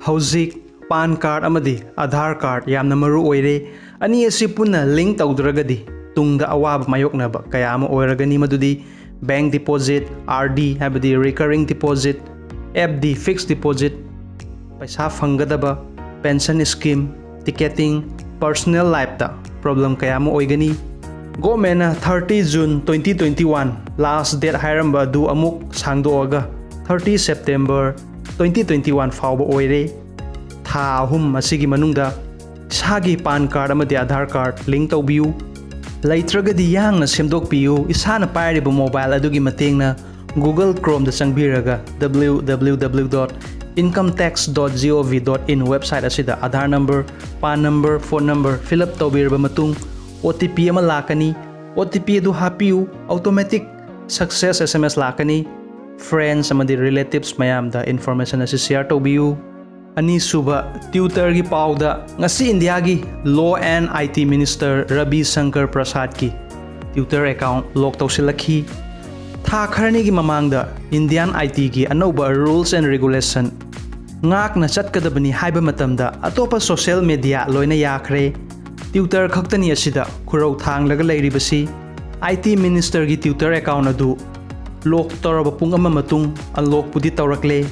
Hauzik PAN card amadi Aadhaar card yamna maru oire ani asi punna link tawdragadi tungda awab mayoknaba kaya ama oiragani madudi bank deposit RD habadi recurring deposit FD fixed deposit paisa fangadaba pension scheme ticketing personal life ta problem kaya ama oigani government 30 June 2021 last date hairamba du amuk sangdoaga 30 September 2021 fauba oire tha ahum masigi manungda isagi PAN card amadi Aadhaar card link tawbiu leitragadi yangna semdokpiu isana pairiba mobile adugi matengna Google Chrome da changbiraga www.incometax.gov.in website asida Aadhaar number PAN number phone number fill up tawbirba matung OTP ama lakani OTP adu hapiu automatic success SMS lakani friends amadi relatives mayamda information asi share tawbiu ani suba tutor gi pauda ngasi India gi law and IT minister Ravi Shankar Prasad ki tutor account lock tawsilakhi tha kharni gi mamangda Indian IT gi anoba rules and regulation ngak na chatkadabani haiba matamda atopa social media loina yakhre tutor khaktani asida khurau thang laga leiribasi IT minister gi tutor account adu lock toraba pung ama matung unlock pudi tawrakle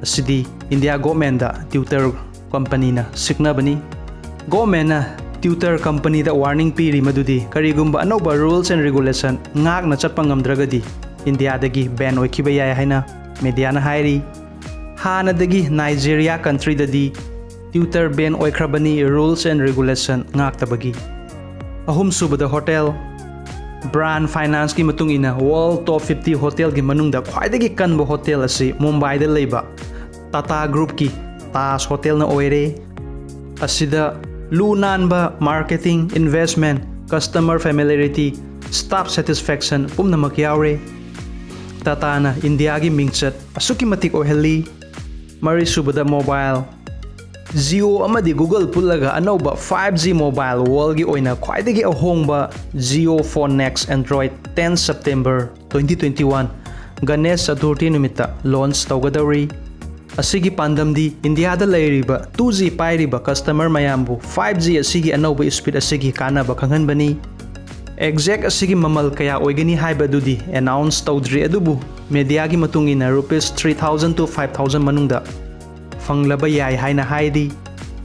asidi India government da tutor company na sikna bani government na tutor company da warning piri madudi karigumba anoba rules and regulation ngak na chatpa ngamdragadi India dagi ban oikiba yai haina media na hairi hana dagi Nigeria country dadi tutor ban oikrabani rules and regulation ngak tabagi ahum subada hotel brand finance ki matung ina world top 50 hotel gi manungda khwaidagi kanba hotel asi Mumbai da leiba Tata Group ki Taj Hotel na oire asida lunanba marketing investment customer familiarity staff satisfaction pumnamak yaure Tata na India gi mingchat asuki matik ohelli mari subada mobile Jio amadi Google pulaga anoba 5G mobile world gi oina khwaidagi ahongba Jio Phone Next Android 10 September 2021 Ganesh Chaturthi numita launch tawgadari asigi pandamdi India da leiriba 2G pairiba customer mayambu 5G asigi anoba speed asigi kanaba khanghanbani exact asigi mamal kaya oigani haiba dudi announce tawdri adubu media gi matungina rupees 3000 to 5000 manungda fanglaba yai haina haidi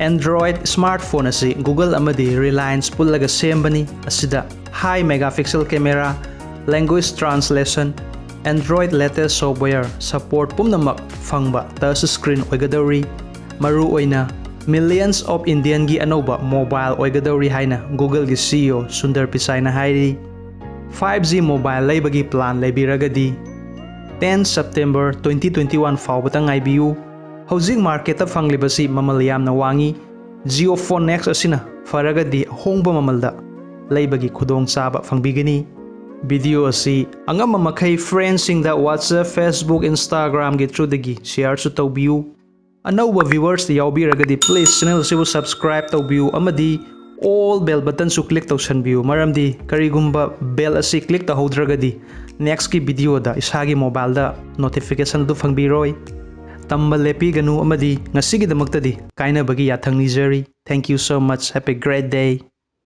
Android smartphone asi Google amadi Reliance pullaga sembani asida high megapixel camera language translation Android latest software support pumnamak fangba touch screen oigadori maru oina millions of Indian gi anoba mobile oigadori haina Google gi CEO Sundar Pichai na hairi 5G mobile leibagi plan leibiragadi 10 September 2021 fawbata ngaibiu Hauzik market ta fanglibasi mamal yamna wangi Jio Phone Next asina faragadi hongba mamalda leibagi khudong chaba fangbigani video asi angama makai friends sing da WhatsApp Facebook Instagram gi through dagi share su tawbiu anoba viewers da yawbiragadi please channel sibu subscribe tawbiu amadi all bell button su click tawsanbiu maramdi karigumba bell asi click tahaudragadi next ki video da isagi mobile da notification du fangbiroi tamba lepi ganu amadi ngasigi damakta di kaina bagi yathang nijari thank you so much have a great day